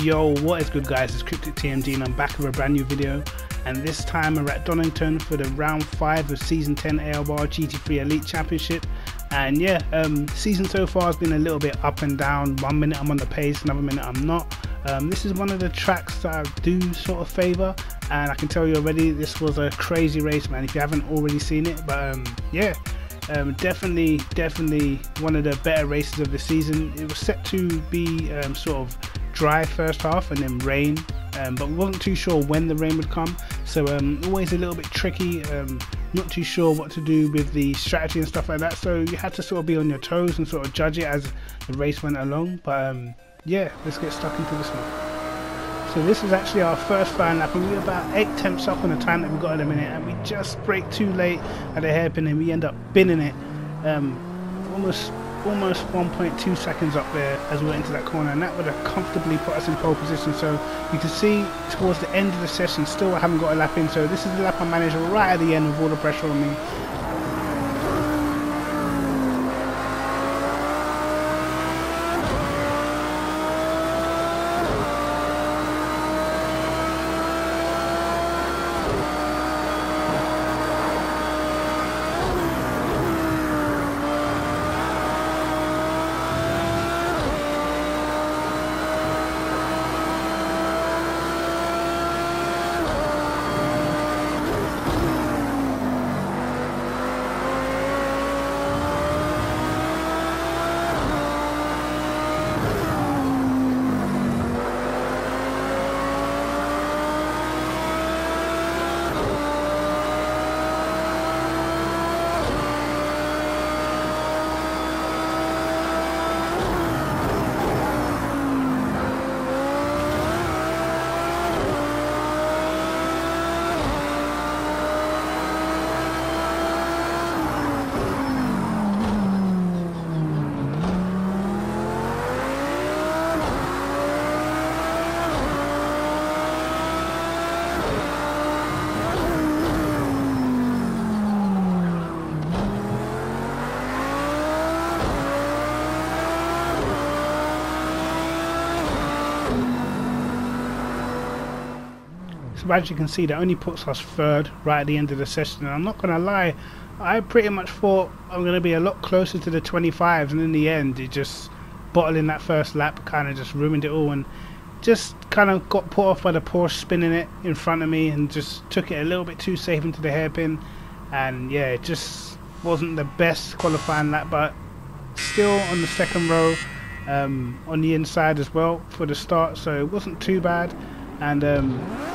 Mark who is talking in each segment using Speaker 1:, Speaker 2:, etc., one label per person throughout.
Speaker 1: Yo, what is good guys, it's Cryptic TMG and I'm back with a brand new video, and this time we're at Donington for the round 5 of season 10 AOR GT3 Elite Championship. And yeah, season so far has been a little bit up and down. 1 minute I'm on the pace, another minute I'm not. This is one of the tracks that I do sort of favour, and I can tell you already this was a crazy race, man, if you haven't already seen it. But yeah, definitely one of the better races of the season. It was set to be sort of dry first half and then rain, but we wasn't too sure when the rain would come, so always a little bit tricky, not too sure what to do with the strategy and stuff like that, so you had to sort of be on your toes and sort of judge it as the race went along. But yeah, let's get stuck into this one. So this is actually our first fine lap, and we were about 8 tenths up on the time that we got in a minute, and we just brake too late at the hairpin and we end up binning it almost 1.2 seconds up there as we went into that corner, and that would have comfortably put us in pole position. So you can see towards the end of the session still I haven't got a lap in, so this is the lap I managed right at the end with all the pressure on me. So as you can see, that only puts us third right at the end of the session, and I'm not gonna lie, I pretty much thought I'm gonna be a lot closer to the 25s, and in the end it just bottling that first lap kind of just ruined it all, and just kind of got put off by the Porsche spinning it in front of me and just took it a little bit too safe into the hairpin. And yeah, it just wasn't the best qualifying lap, but still on the second row, on the inside as well for the start, so it wasn't too bad. And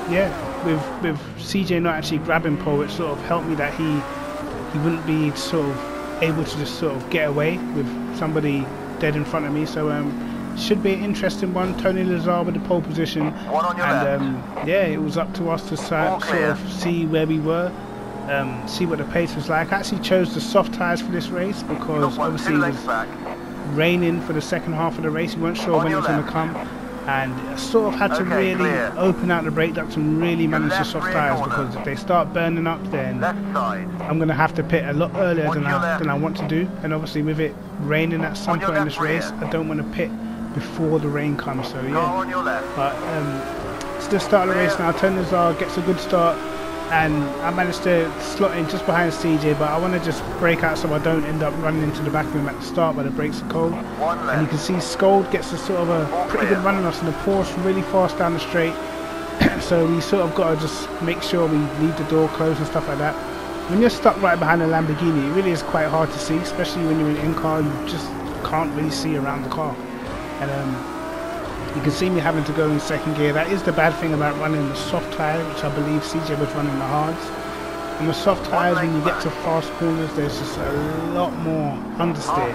Speaker 1: yeah, with CJ not actually grabbing pole, it sort of helped me that he wouldn't be sort of able to just sort of get away with somebody dead in front of me. So should be an interesting one. Tony Lazar with the pole position, and yeah, it was up to us to sort of see where we were, see what the pace was like. I actually chose the soft tyres for this race because obviously it was raining for the second half of the race. We weren't sure when it was going to come, and I sort of had to really open out the brake ducts and really manage the soft tyres, because if they start burning up, then I'm going to have to pit a lot earlier than I want to do. And obviously with it raining at some point in this race, I don't want to pit before the rain comes. So yeah, but it's the start of the race now. Tony Lazar gets a good start, and I managed to slot in just behind CJ, but I want to just brake out so I don't end up running into the back of him at the start where the brakes are cold. And you can see Scold gets a sort of a pretty good run on us, and the Porsche really fast down the straight. So we sort of got to just make sure we leave the door closed and stuff like that. When you're stuck right behind a Lamborghini, it really is quite hard to see, especially when you're in car. You just can't really see around the car. And you can see me having to go in second gear. That is the bad thing about running the soft tyre, which I believe CJ was running the hards. And the soft tyres, when you get to fast corners, there's just a lot more understeer.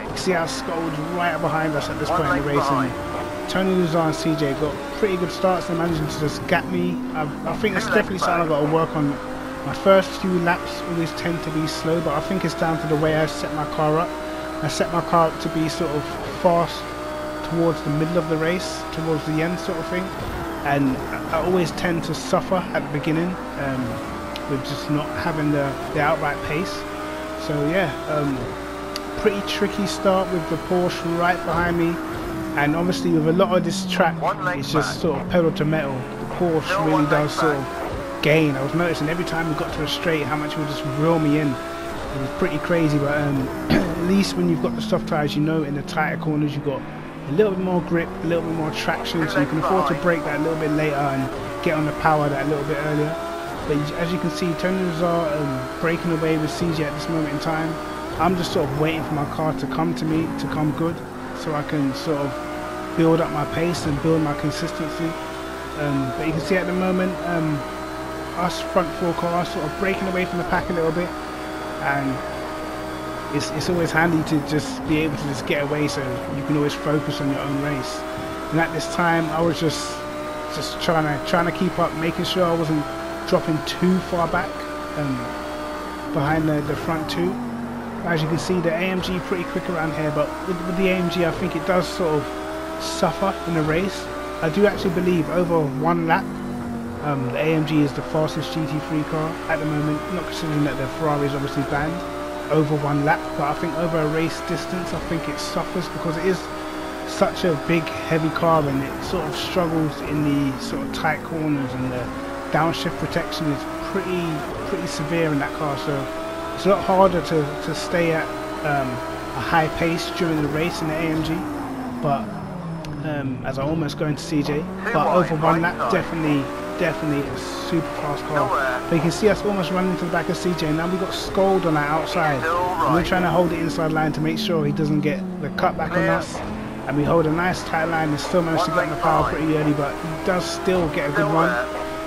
Speaker 1: You can see how Scold's right behind us at this point in the race, and Tony Lazar and CJ got pretty good starts. They're managing to just gap me. I think it's definitely something I've got to work on. My first few laps always tend to be slow, but I think it's down to the way I set my car up. I set my car up to be sort of fast towards the middle of the race, towards the end sort of thing, and I always tend to suffer at the beginning with just not having the outright pace. So yeah, pretty tricky start with the Porsche right behind me. And obviously with a lot of this track, it's just sort of pedal to metal. The Porsche really does sort of gain. I was noticing every time we got to a straight how much it would just reel me in. It was pretty crazy, but at least when you've got the soft tyres, you know in the tighter corners you've got a little bit more grip, a little bit more traction, so you can afford to brake that a little bit later and get on the power that a little bit earlier. But as you can see, Tony Lazar breaking away with CJ at this moment in time. I'm just sort of waiting for my car to come to me, to come good, so I can sort of build up my pace and build my consistency. But you can see at the moment, us front four cars sort of breaking away from the pack a little bit, and it's always handy to just be able to just get away so you can always focus on your own race. And at this time I was just trying to keep up, making sure I wasn't dropping too far back behind the front two. As you can see, the AMG pretty quick around here, but with the AMG I think it does sort of suffer in the race. I do actually believe over one lap the AMG is the fastest GT3 car at the moment, not considering that the Ferrari is obviously banned, over one lap, but I think over a race distance I think it suffers because it is such a big heavy car and it sort of struggles in the sort of tight corners, and the downshift protection is pretty severe in that car, so it's a lot harder to stay at a high pace during the race in the AMG. But as I almost go into CJ, but over one lap definitely a super fast car. But you can see us almost running into the back of CJ, and now we got Scold on our outside, and we're trying to hold the inside line to make sure he doesn't get the cutback on us, and we hold a nice tight line and still manage to get in the power pretty early, but he does still get a good run.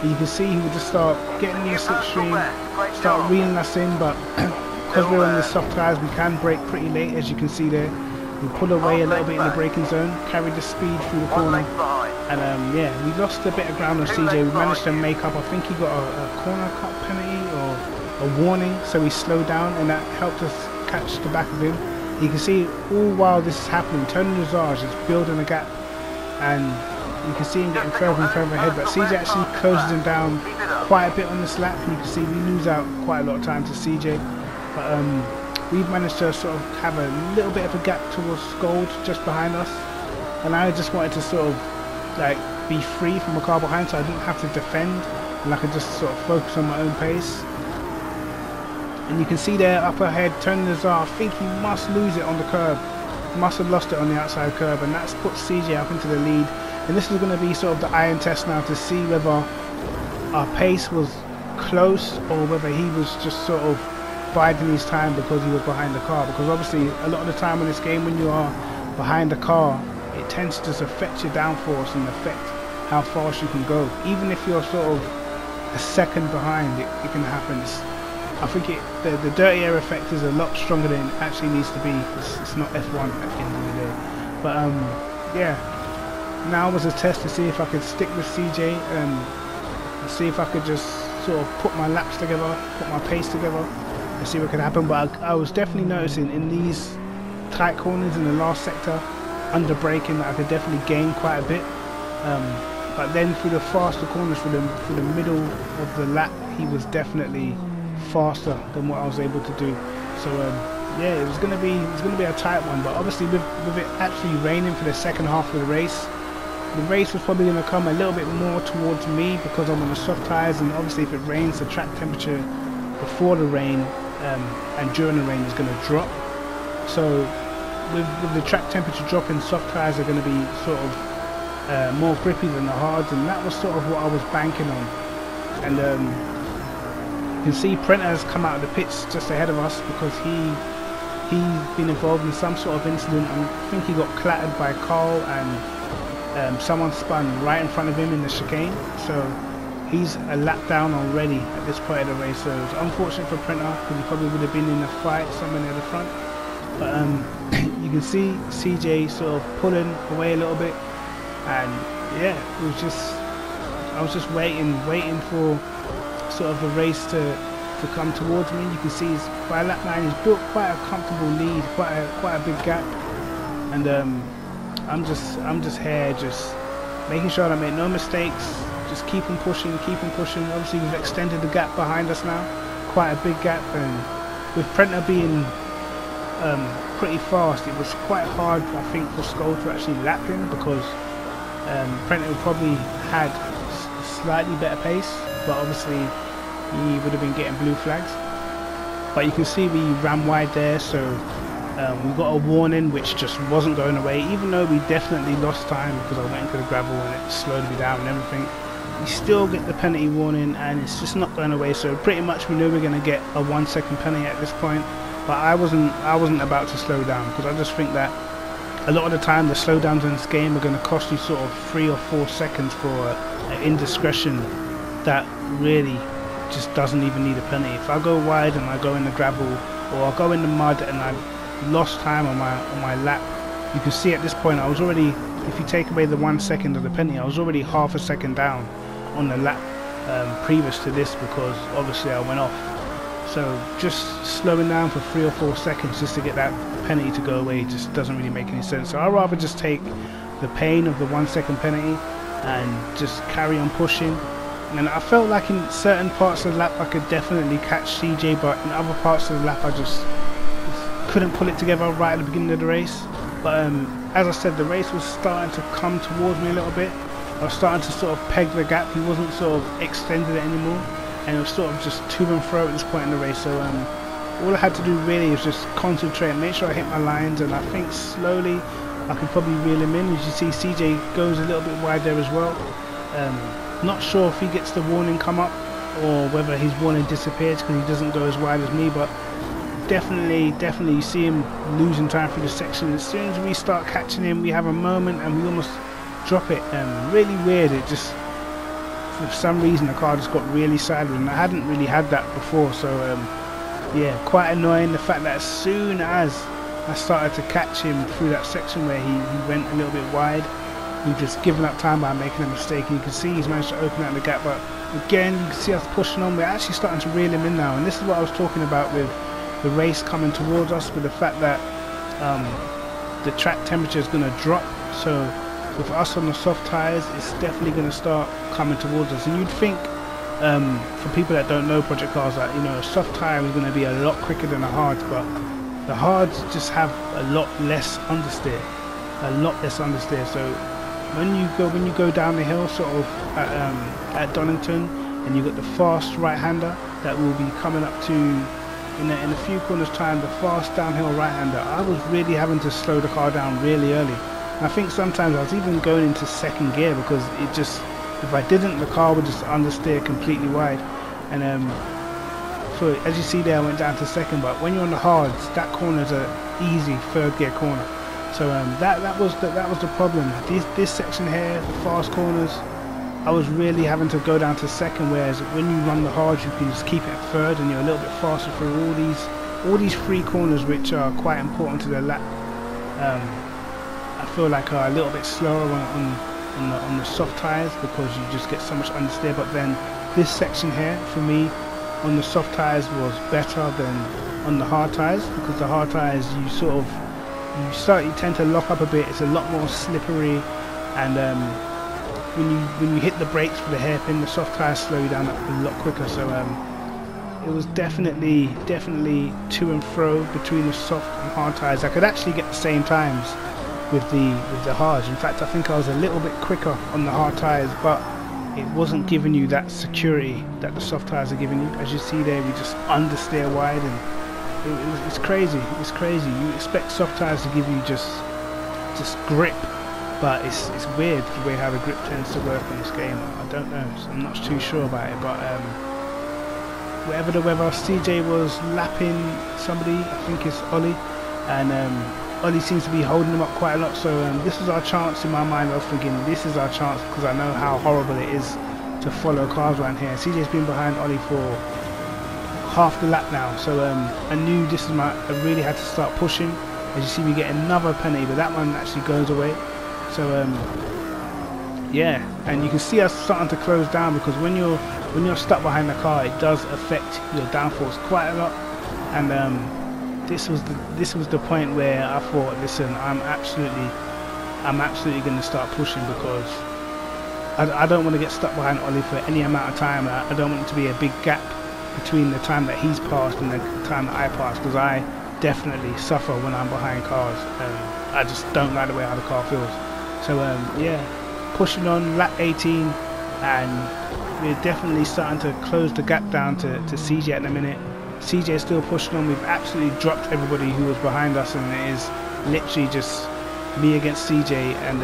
Speaker 1: And you can see he would just start getting in the slipstream, start reeling us in, but because we're on the soft tyres we can brake pretty late, as you can see there. We pull away a little bit in the braking zone, carried the speed through the corner, and yeah, we lost a bit of ground on CJ. We managed to make up, I think he got a corner cut penalty or a warning, so he slowed down, and that helped us catch the back of him. You can see all while this is happening, Tony Lazar is building a gap, and you can see him getting further and further ahead, but CJ actually closes him down quite a bit on this lap, and you can see we lose out quite a lot of time to CJ. But we've managed to sort of have a little bit of a gap towards Scold just behind us, and I just wanted to sort of like be free from the car behind so I didn't have to defend, and I could just sort of focus on my own pace. And you can see there up ahead, Tony Lazar, I think he must lose it on the curb, must have lost it on the outside curb, and that's put CJ up into the lead. And this is going to be sort of the iron test now to see whether our pace was close or whether he was just sort of biding his time because he was behind the car, because obviously a lot of the time in this game when you are behind the car it tends to just affect your downforce and affect how fast you can go. Even if you're sort of a second behind, it can happen. I think the dirty air effect is a lot stronger than it actually needs to be. It's not F1 at the end of the day. But yeah, now was a test to see if I could stick with CJ and see if I could just sort of put my laps together, put my pace together, and see what could happen. But I was definitely noticing in these tight corners in the last sector, under braking, that I could definitely gain quite a bit. But then through the faster corners, through the middle of the lap, he was definitely faster than what I was able to do. So yeah, it was gonna be a tight one. But obviously with it actually raining for the second half of the race was probably going to come a little bit more towards me because I'm on the soft tyres, and obviously if it rains the track temperature before the rain and during the rain is going to drop. So with the track temperature dropping, soft tyres are going to be sort of more grippy than the hards, and that was sort of what I was banking on. And you can see Prenta has come out of the pits just ahead of us because he's been involved in some sort of incident. I think he got clattered by Carl, and someone spun right in front of him in the chicane, so he's a lap down already at this point of the race. So it's unfortunate for Prenta because he probably would have been in a fight somewhere near the front. But you can see CJ sort of pulling away a little bit, and yeah, I was just waiting for sort of the race to come towards me. You can see by lap 9 he's built quite a comfortable lead, quite a big gap, and I'm just here just making sure I make no mistakes, just keep on pushing. Obviously we've extended the gap behind us now, quite a big gap, and with Prenta being pretty fast. It was quite hard, I think, for Skull to actually lap him because Prentice probably had slightly better pace, but obviously he would have been getting blue flags. But you can see we ran wide there, so we got a warning which just wasn't going away, even though we definitely lost time because I went into the gravel and it slowed me down and everything. We still get the penalty warning and it's just not going away, so pretty much we knew we were going to get a 1 second penalty at this point. But I wasn't about to slow down because I just think that a lot of the time the slowdowns in this game are going to cost you sort of 3 or 4 seconds for an indiscretion that really just doesn't even need a penalty. If I go wide and I go in the gravel or I go in the mud and I lost time on my lap, you can see at this point I was already, if you take away the 1 second of the penalty, I was already half a second down on the lap previous to this because obviously I went off. So just slowing down for 3 or 4 seconds just to get that penalty to go away just doesn't really make any sense. So I'd rather just take the pain of the 1 second penalty and just carry on pushing. And I felt like in certain parts of the lap I could definitely catch CJ, but in other parts of the lap I just couldn't pull it together right at the beginning of the race. But as I said, the race was starting to come towards me a little bit. I was starting to sort of peg the gap. He wasn't sort of extending it anymore, and it was sort of just to and fro at this point in the race. So all I had to do really was just concentrate and make sure I hit my lines, and I think slowly I could probably reel him in. As you see, CJ goes a little bit wide there as well. Not sure if he gets the warning come up or whether his warning disappears because he doesn't go as wide as me, but definitely you see him losing time through the section. As soon as we start catching him, we have a moment and we almost drop it. Really weird, it just, for some reason the car just got really sideways, and I hadn't really had that before. So yeah, quite annoying the fact that as soon as I started to catch him through that section where he went a little bit wide, we just given up time by making a mistake. And you can see he's managed to open out the gap, but again you can see us pushing on. We're actually starting to reel him in now, and this is what I was talking about with the race coming towards us, with the fact that the track temperature is going to drop. So with us on the soft tyres, it's definitely going to start coming towards us. And you'd think, for people that don't know project cars, that a soft tyre is going to be a lot quicker than the hards, but the hards just have a lot less understeer, So when you go down the hill, sort of at Donington, and you've got the fast right-hander that will be coming up to, in a few corners time, the fast downhill right-hander, I was really having to slow the car down really early. And I think sometimes I was even going into second gear because it just, if I didn't, the car would just understeer completely wide. And so as you see there, I went down to second, but when you're on the hards, that corner is an easy third gear corner. So that was the problem. This section here, the fast corners, I was really having to go down to second, whereas when you run the hards you can just keep it at third and you're a little bit faster through all these free corners, which are quite important to the lap. I feel like are a little bit slower on the soft tyres because you just get so much understeer. But then this section here for me on the soft tyres was better than on the hard tyres, because the hard tyres you tend to lock up a bit. It's a lot more slippery, and when you hit the brakes for the hairpin, the soft tyres slow you down a lot quicker. So it was definitely to and fro between the soft and hard tyres. I could actually get the same times with the hards. In fact, I think I was a little bit quicker on the hard tyres, but it wasn't giving you that security that the soft tyres are giving you. As you see there, we just understeer wide, and it's crazy. It's crazy. You expect soft tyres to give you just grip, but it's weird the way how the grip tends to work in this game. I don't know, so I'm not too sure about it. But whatever the weather, CJ was lapping somebody, I think it's Ollie, and Ollie seems to be holding him up quite a lot. So this is our chance. In my mind, I was thinking this is our chance, because I know how horrible it is to follow cars around here. CJ's been behind Ollie for half the lap now, so I knew this is I really had to start pushing. As you see, we get another penalty, but that one actually goes away. So yeah, and you can see us starting to close down, because when you're stuck behind the car, it does affect your downforce quite a lot. And this was the point where I thought, listen, I'm absolutely going to start pushing, because I don't want to get stuck behind Ollie for any amount of time. I don't want it to be a big gap between the time that he's passed and the time that I passed, because I definitely suffer when I'm behind cars. I just don't like the way how the car feels. So yeah, pushing on lap 18, and we're definitely starting to close the gap down to CJ at the minute. CJ is still pushing on. We've absolutely dropped everybody who was behind us, and it is literally just me against CJ, and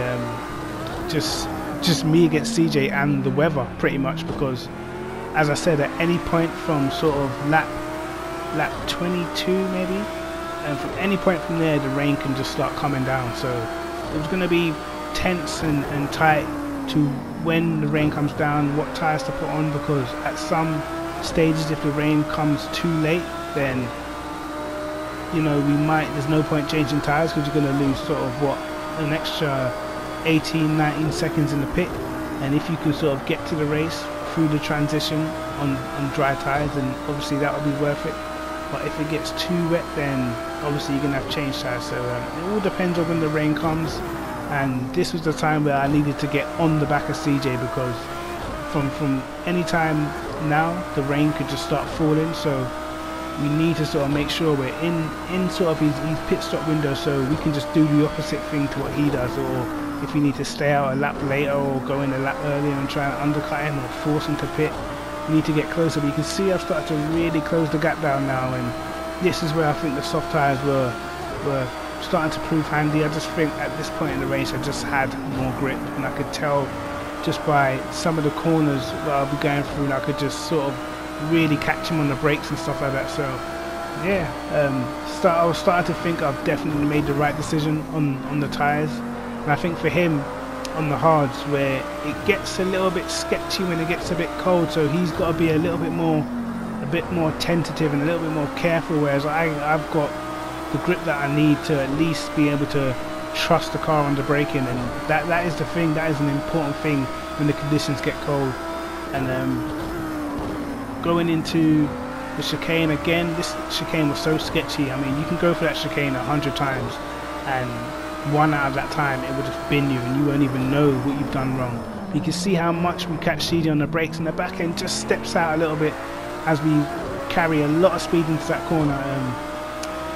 Speaker 1: just me against CJ and the weather pretty much, because as I said, at any point from sort of lap 22 maybe, and from any point from there the rain can just start coming down. So it was going to be tense and tight to when the rain comes down, what tyres to put on, because at some stages if the rain comes too late, then you know there's no point changing tyres, because you're going to lose sort of an extra 18-19 seconds in the pit. And if you can sort of get to the race through the transition on dry tyres, then obviously that will be worth it. But if it gets too wet, then obviously you're going to have to change tyres. So it all depends on when the rain comes, and this was the time where I needed to get on the back of CJ, because from any time now the rain could just start falling. So we need to sort of make sure we're in sort of his pit stop window, so we can just do the opposite thing to what he does. Or if we need to stay out a lap later or go in a lap earlier and try and undercut him or force him to pit, we need to get closer. But you can see I've started to really close the gap down now, and this is where I think the soft tyres were starting to prove handy. I just think at this point in the race I just had more grip, and I could tell just by some of the corners that I'll be going through, and I could just sort of really catch him on the brakes and stuff like that. So yeah, I was starting to think I've definitely made the right decision on the tyres. And I think for him on the hards, where it gets a little bit sketchy when it gets a bit cold, so he's got to be a little bit more tentative and a little bit more careful, whereas I've got the grip that I need to at least be able to trust the car under braking. And that is the thing, that is an important thing when the conditions get cold. And going into the chicane again, this chicane was so sketchy. I mean, you can go for that chicane 100 times, and one out of that time it would have been you, and you won't even know what you've done wrong. You can see how much we catch CJ on the brakes, and the back end just steps out a little bit as we carry a lot of speed into that corner.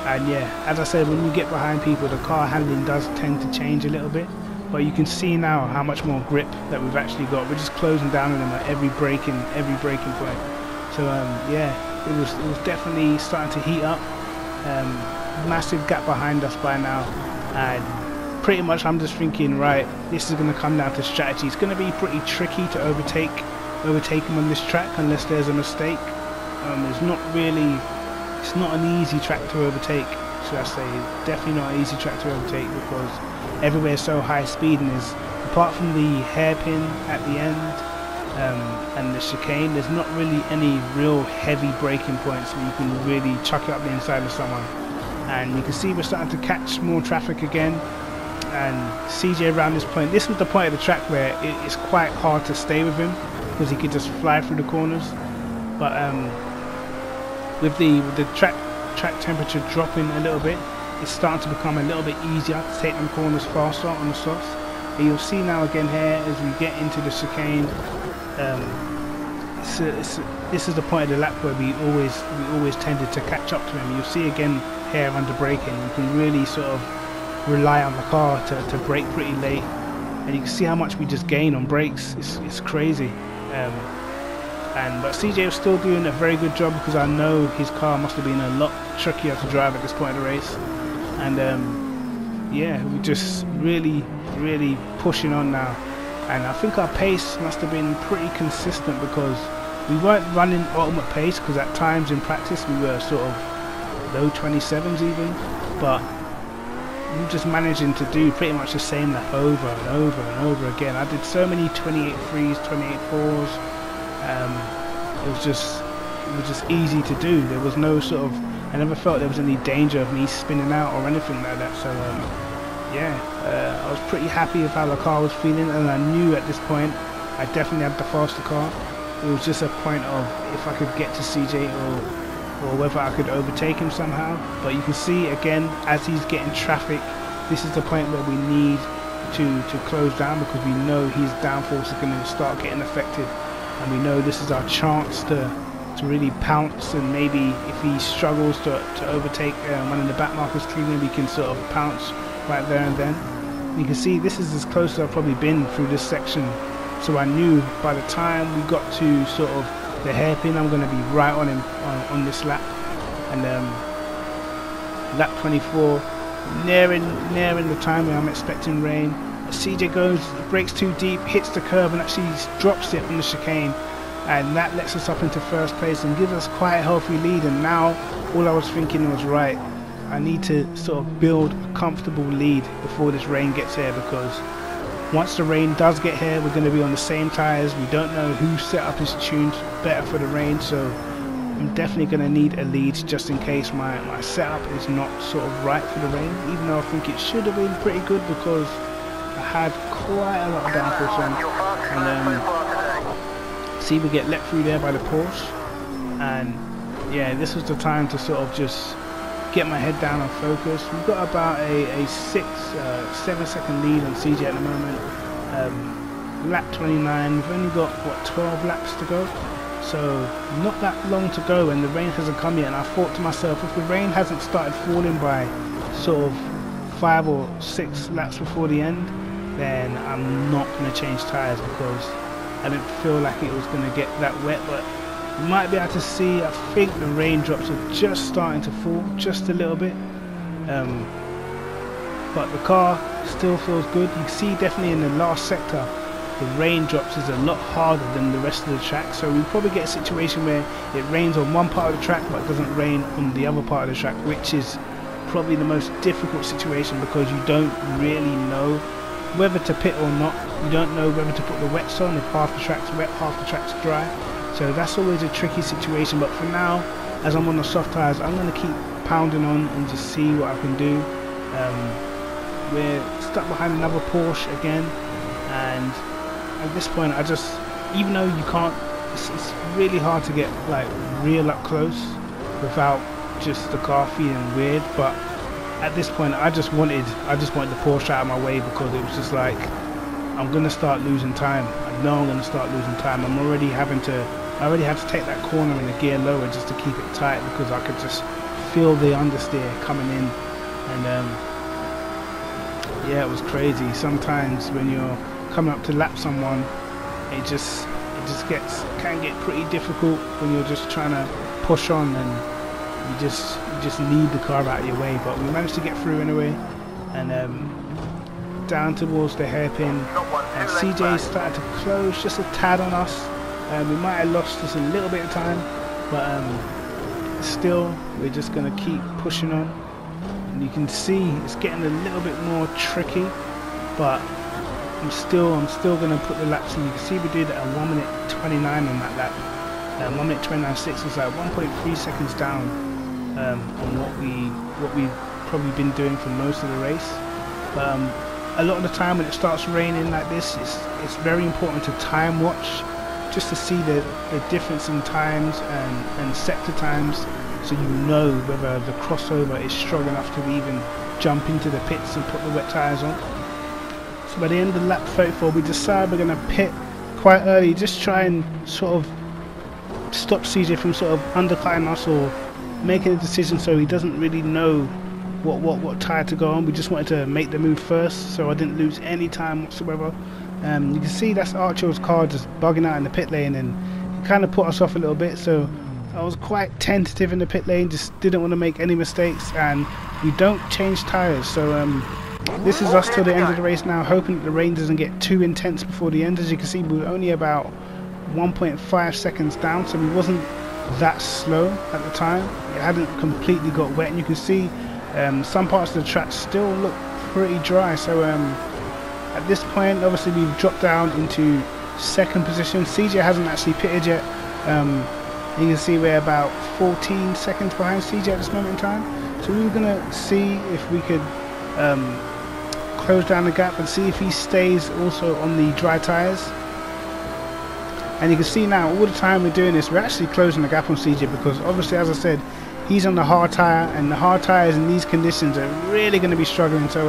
Speaker 1: And yeah, as I said, when you get behind people, the car handling does tend to change a little bit, but you can see now how much more grip that we've actually got. We're just closing down on them at every braking point. So yeah, it was definitely starting to heat up. Massive gap behind us by now, and pretty much I'm just thinking, right, this is going to come down to strategy. It's going to be pretty tricky to overtake him on this track unless there's a mistake. It's not an easy track to overtake, should I say. Definitely not an easy track to overtake, because everywhere's so high speed, and there's, apart from the hairpin at the end and the chicane, there's not really any real heavy braking points where you can really chuck it up the inside of someone. And you can see we're starting to catch more traffic again, and CJ around this point, this was the point of the track where it's quite hard to stay with him, because he could just fly through the corners. But with the track temperature dropping a little bit, it's starting to become a little bit easier to take them corners faster on the softs. And you'll see now again here as we get into the chicane, this is the point of the lap where we always tended to catch up to him. You'll see again here under braking, you can really sort of rely on the car to brake pretty late, and you can see how much we just gain on brakes. It's crazy. But CJ was still doing a very good job, because I know his car must have been a lot trickier to drive at this point of the race. And yeah, we're just really pushing on now. And I think our pace must have been pretty consistent, because we weren't running ultimate pace, because at times in practice we were sort of low 27s even, but we were just managing to do pretty much the same lap over and over and over again. I did so many 28.3s, 28.4s. It was just easy to do. There was no sort of, I never felt there was any danger of me spinning out or anything like that. So yeah, I was pretty happy with how the car was feeling, and I knew at this point I definitely had the faster car. It was just a point of if I could get to CJ or whether I could overtake him somehow. But you can see again, as he's getting traffic, this is the point where we need to close down, because we know his downforce is going to start getting affected, and we know this is our chance to to really pounce, and maybe if he struggles to overtake one of the back markers clean, maybe he can sort of pounce right there and then. You can see this is as close as I've probably been through this section, so I knew by the time we got to sort of the hairpin I'm going to be right on him on this lap. And lap 24, nearing the time where I'm expecting rain. CJ goes, brakes too deep, hits the curb and actually drops it on the chicane, and that lets us up into first place and gives us quite a healthy lead. And now all I was thinking was, right, I need to sort of build a comfortable lead before this rain gets here, because once the rain does get here we're going to be on the same tyres. We don't know whose setup is tuned better for the rain, so I'm definitely going to need a lead just in case my setup is not sort of right for the rain, even though I think it should have been pretty good because I had quite a lot of downforce on. And see, we get let through there by the Porsche, and yeah, this was the time to sort of just get my head down and focus. We've got about a 7 second lead on CJ at the moment. Lap 29, we've only got what, 12 laps to go, so not that long to go, and the rain hasn't come yet. And I thought to myself, if the rain hasn't started falling by sort of 5 or 6 laps before the end, then I'm not going to change tyres, because I didn't feel like it was going to get that wet. But you might be able to see, I think the raindrops are just starting to fall, just a little bit. But the car still feels good. You can see definitely in the last sector, the raindrops is a lot harder than the rest of the track. So we probably get a situation where it rains on one part of the track but doesn't rain on the other part of the track, which is probably the most difficult situation, because you don't really know whether to pit or not. You don't know whether to put the wets on if half the track's wet, half the track's dry. So that's always a tricky situation. But for now, as I'm on the soft tyres, I'm going to keep pounding on and just see what I can do. We're stuck behind another Porsche again, and at this point I just, even though you can't, it's really hard to get like real up close without just the car feeling weird. But at this point I just wanted the Porsche out of my way, because it was just like, I'm gonna start losing time. I know I'm gonna start losing time. I already had to take that corner in a gear lower just to keep it tight, because I could just feel the understeer coming in. And yeah, it was crazy. Sometimes when you're coming up to lap someone, it just can get pretty difficult when you're just trying to push on, and you just need the car out of your way. But we managed to get through anyway, and down towards the hairpin, and CJ started to close just a tad on us. We might have lost just a little bit of time, but still we're just going to keep pushing on. And you can see it's getting a little bit more tricky, but I'm still going to put the laps in. You can see we did a 1 minute 29 on that lap. 1 minute 29.6 was like 1.3 seconds down on what we've probably been doing for most of the race. But a lot of the time when it starts raining like this, it's very important to time watch, just to see the difference in times and sector times, so you know whether the crossover is strong enough to even jump into the pits and put the wet tyres on. So by the end of lap 34 we decide we're going to pit quite early, just try and sort of stop CJ from sort of undercutting us or making a decision so he doesn't really know what tyre to go on. We just wanted to make the move first, so I didn't lose any time whatsoever. You can see that's Archer's car just bugging out in the pit lane, and it kind of put us off a little bit, so I was quite tentative in the pit lane, just didn't want to make any mistakes. And we don't change tyres, so this is us till the end of the race now, hoping that the rain doesn't get too intense before the end. As you can see, we were only about 1.5 seconds down, so we wasn't that slow at the time. It hadn't completely got wet, and you can see some parts of the track still look pretty dry. So at this point obviously we've dropped down into second position. CJ hasn't actually pitted yet. You can see we're about 14 seconds behind CJ at this moment in time, so we were going to see if we could close down the gap and see if he stays also on the dry tyres. And you can see now, all the time we're doing this, we're actually closing the gap on CJ, because obviously, as I said, he's on the hard tyre, and the hard tyres in these conditions are really going to be struggling. So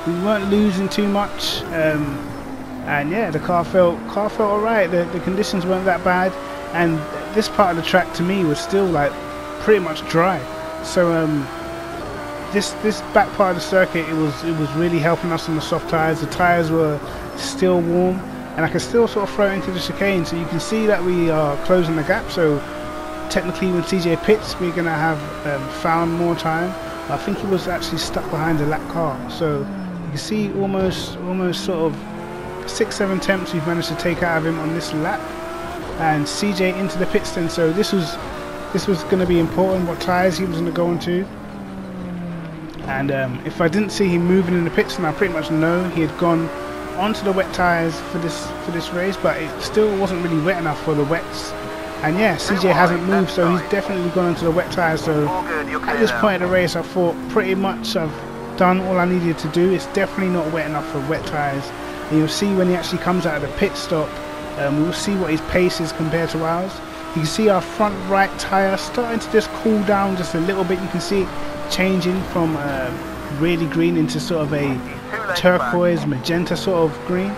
Speaker 1: we weren't losing too much, and yeah, the car felt alright. The conditions weren't that bad, and this part of the track to me was still like pretty much dry. So this back part of the circuit, it was really helping us on the soft tyres. The tyres were still warm, and I could still sort of throw it into the chicane. So you can see that we are closing the gap. So technically, when CJ pits, we're gonna have found more time. I think he was actually stuck behind the lap car. So you can see almost sort of 6-7 attempts we've managed to take out of him on this lap, and CJ into the pits then. So this was going to be important, what tyres he was going to go onto. And if I didn't see him moving in the pits, then I pretty much know he had gone onto the wet tyres for this race, but it still wasn't really wet enough for the wets. And yeah, CJ hasn't moved, so he's definitely gone onto the wet tyres. So at this point in the race, I thought pretty much I've done all I needed to do. It's definitely not wet enough for wet tyres. And you'll see when he actually comes out of the pit stop, we'll see what his pace is compared to ours. You can see our front right tyre starting to just cool down just a little bit. You can see it changing from really green into sort of a turquoise magenta sort of green.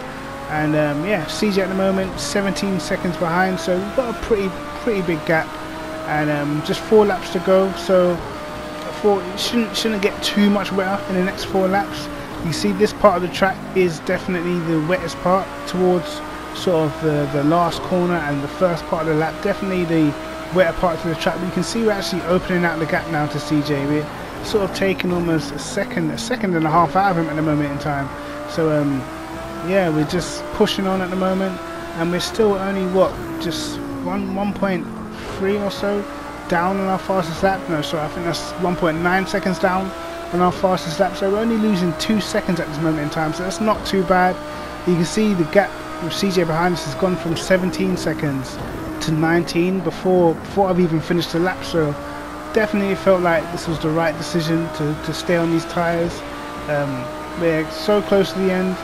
Speaker 1: And yeah, CJ at the moment 17 seconds behind, so we've got a pretty big gap, and just 4 laps to go. So I thought it shouldn't get too much wetter in the next 4 laps. You see this part of the track is definitely the wettest part towards sort of the last corner, and the first part of the lap definitely the wetter parts of the track. But you can see we're actually opening out the gap now to CJ. We're sort of taking almost a second and a half out of him at the moment in time. So yeah, we're just pushing on at the moment, and we're still only what, just 1.3 or so down on our fastest lap. No, sorry, I think that's 1.9 seconds down on our fastest lap. So we're only losing 2 seconds at this moment in time, so that's not too bad. You can see the gap with CJ behind us has gone from 17 seconds to 19 before I've even finished the lap. So definitely felt like this was the right decision to stay on these tyres. We're so close to the end,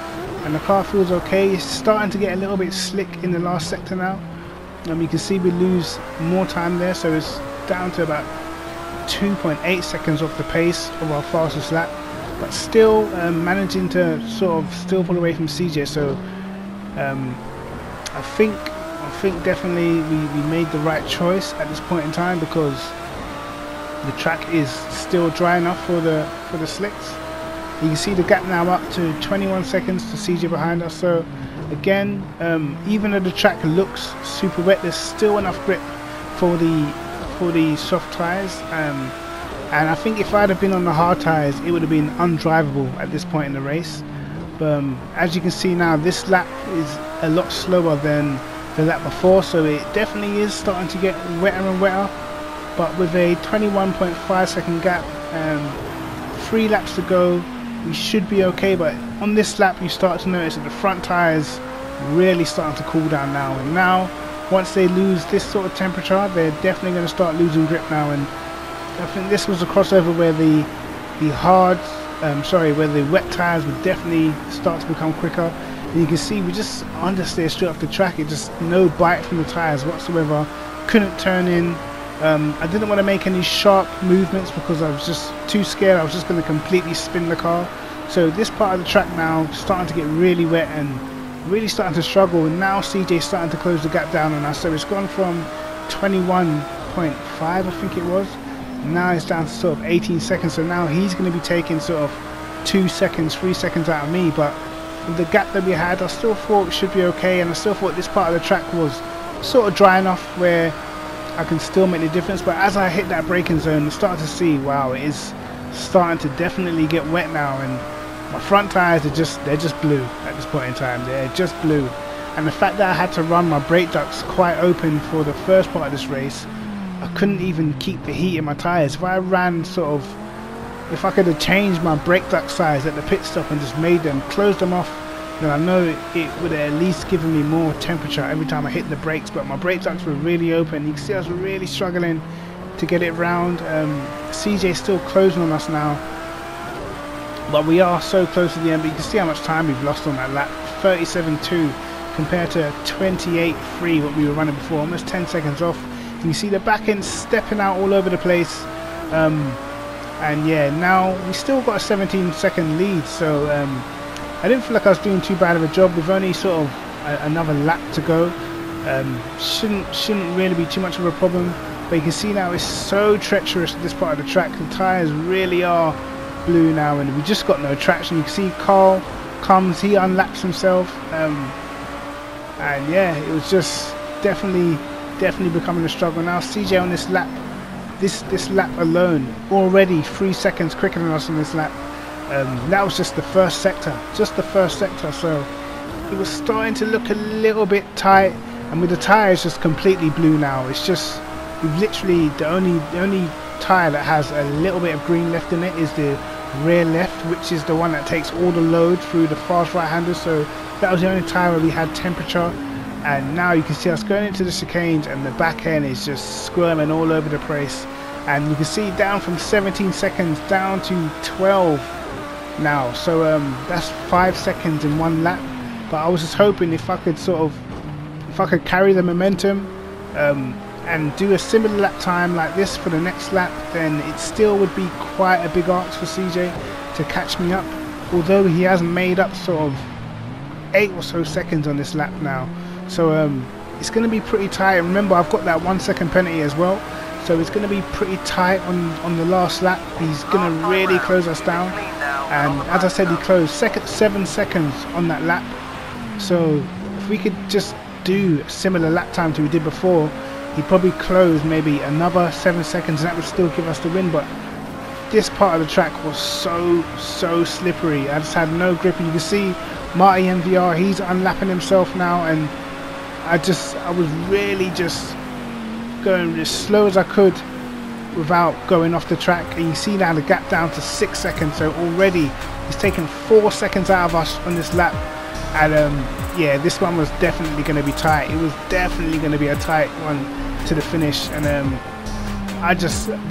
Speaker 1: and the car feels okay. It's starting to get a little bit slick in the last sector now. You can see we lose more time there, so it's down to about 2.8 seconds off the pace of our fastest lap, but still managing to sort of still pull away from CJ. So I think definitely we made the right choice at this point in time, because the track is still dry enough for the slicks. You can see the gap now up to 21 seconds to CJ behind us. So again, even though the track looks super wet, there's still enough grip for the soft tyres. And I think if I'd have been on the hard tyres, it would have been undrivable at this point in the race. But as you can see now, this lap is a lot slower than the lap before, so it definitely is starting to get wetter and wetter. But with a 21.5 second gap, 3 laps to go, we should be okay. But on this lap, you start to notice that the front tyres really starting to cool down now. And now, once they lose this sort of temperature, they're definitely going to start losing grip now. And I think this was a crossover where the wet tyres would definitely start to become quicker. And you can see we just understeer straight off the track. It just no bite from the tyres whatsoever. Couldn't turn in. I didn't want to make any sharp movements because I was just too scared. I was just going to completely spin the car. So this part of the track now starting to get really wet and really starting to struggle. And now CJ's starting to close the gap down on us. So it's gone from 21.5, I think it was. Now it's down to sort of 18 seconds. So now he's going to be taking sort of 2 seconds, 3 seconds out of me. But with the gap that we had, I still thought it should be okay. And I still thought this part of the track was sort of dry enough where I can still make the difference. But as I hit that braking zone, I started to see, wow, it is starting to definitely get wet now, and my front tyres they're just blue at this point in time. They're just blue. And the fact that I had to run my brake ducts quite open for the first part of this race, I couldn't even keep the heat in my tyres. If I could have changed my brake duct size at the pit stop and just made them, closed them off, then I know it would have at least given me more temperature every time I hit the brakes. But my brake ducts were really open. You can see I was really struggling to get it round. CJ's still closing on us now, but we are so close to the end. But you can see how much time we've lost on that lap. 37.2 compared to 28.3 what we were running before, almost 10 seconds off. You can see the back end stepping out all over the place. And yeah, now we still got a 17-second lead. So I didn't feel like I was doing too bad of a job. We've only sort of another lap to go. Shouldn't really be too much of a problem. But you can see now it's so treacherous at this part of the track. The tyres really are blue now, and we just got no traction. You can see Carl comes, he unlaps himself, and yeah, it was just definitely becoming a struggle. Now CJ on this lap, this lap alone, already 3 seconds quicker than us on this lap. That was just the first sector, so it was starting to look a little bit tight, and with the tyres just completely blue now. It's just, we've literally, the only tyre that has a little bit of green left in it is the rear left, which is the one that takes all the load through the fast right-hander. So that was the only tyre where we had temperature, and now you can see us going into the chicanes, and the back end is just squirming all over the place, and you can see down from 17 seconds down to 12 now. So that's 5 seconds in one lap. But I was just hoping if I could carry the momentum and do a similar lap time like this for the next lap, then it still would be quite a big ask for CJ to catch me up, although he hasn't made up sort of 8 or so seconds on this lap now. So it's going to be pretty tight. Remember, I've got that 1 second penalty as well, so it's going to be pretty tight on the last lap. He's going to really close us down, and as I said, he closed 7 seconds on that lap. So if we could just do a similar lap time to we did before, he'd probably close maybe another 7 seconds, and that would still give us the win. But this part of the track was so slippery. I just had no grip, and you can see Marty MVR, he's unlapping himself now, and I was really just going as slow as I could without going off the track. And you see now the gap down to 6 seconds, so already he's taken 4 seconds out of us on this lap. And yeah, this one was definitely going to be tight. It was definitely going to be a tight one to the finish, and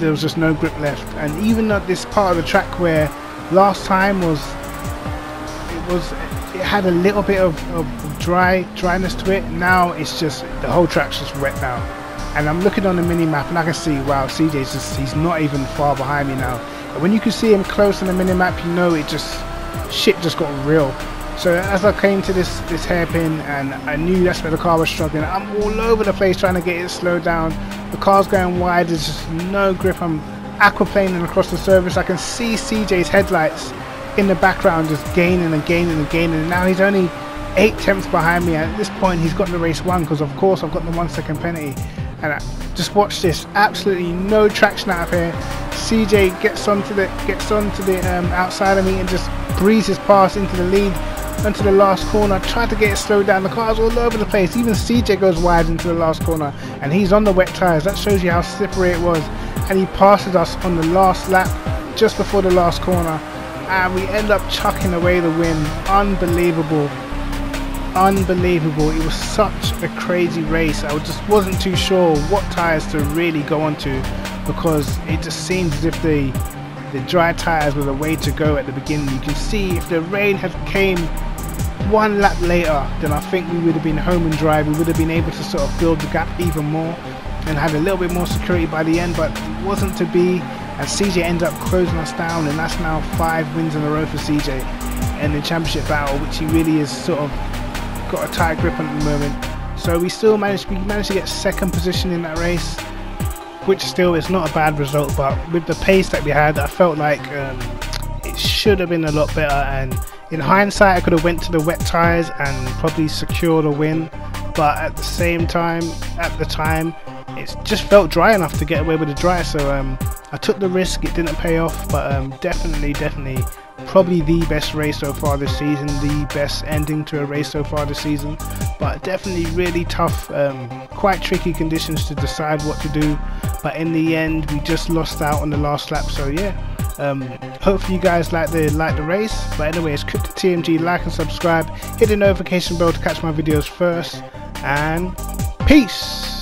Speaker 1: there was just no grip left. And even at this part of the track where last time it had a little bit of dryness to it, now it's just, the whole track's just wet now. And I'm looking on the mini map, and I can see, wow, CJ's just, he's not even far behind me now. And when you can see him close on the mini map, you know it just, shit just got real. So as I came to this hairpin, and I knew that's where the car was struggling, I'm all over the place trying to get it slowed down. The car's going wide, there's just no grip. I'm aquaplaning across the surface. I can see CJ's headlights in the background just gaining and gaining and gaining, and now he's only 8 tenths behind me. And at this point he's got the race won, because of course I've got the 1 second penalty. And just watch this, absolutely no traction out of here. CJ gets onto the outside of me and just breezes past into the lead, into the last corner. Tried to get it slowed down, the car's all over the place. Even CJ goes wide into the last corner, and he's on the wet tyres. That shows you how slippery it was. And he passes us on the last lap, just before the last corner, and we end up chucking away the win. Unbelievable. It was such a crazy race. I just wasn't too sure what tyres to really go onto, because it just seemed as if the dry tyres were the way to go at the beginning. You can see if the rain had came 1 lap later, then I think we would have been home and dry. We would have been able to sort of build the gap even more and had a little bit more security by the end, but it wasn't to be, and CJ ended up closing us down, and that's now 5 wins in a row for CJ in the championship battle, which he really is sort of got a tight grip on at the moment. So we managed to get 2nd position in that race, which still is not a bad result, but with the pace that we had, I felt like it should have been a lot better. And in hindsight, I could have went to the wet tyres and probably secured a win, but at the same time, at the time, it just felt dry enough to get away with the dry. So I took the risk. It didn't pay off, but definitely probably the best race so far this season, the best ending to a race so far this season. But definitely really tough, quite tricky conditions to decide what to do, but in the end we just lost out on the last lap. So yeah, hopefully you guys like the race. But anyways, click the TMG, like and subscribe, hit the notification bell to catch my videos first, and peace.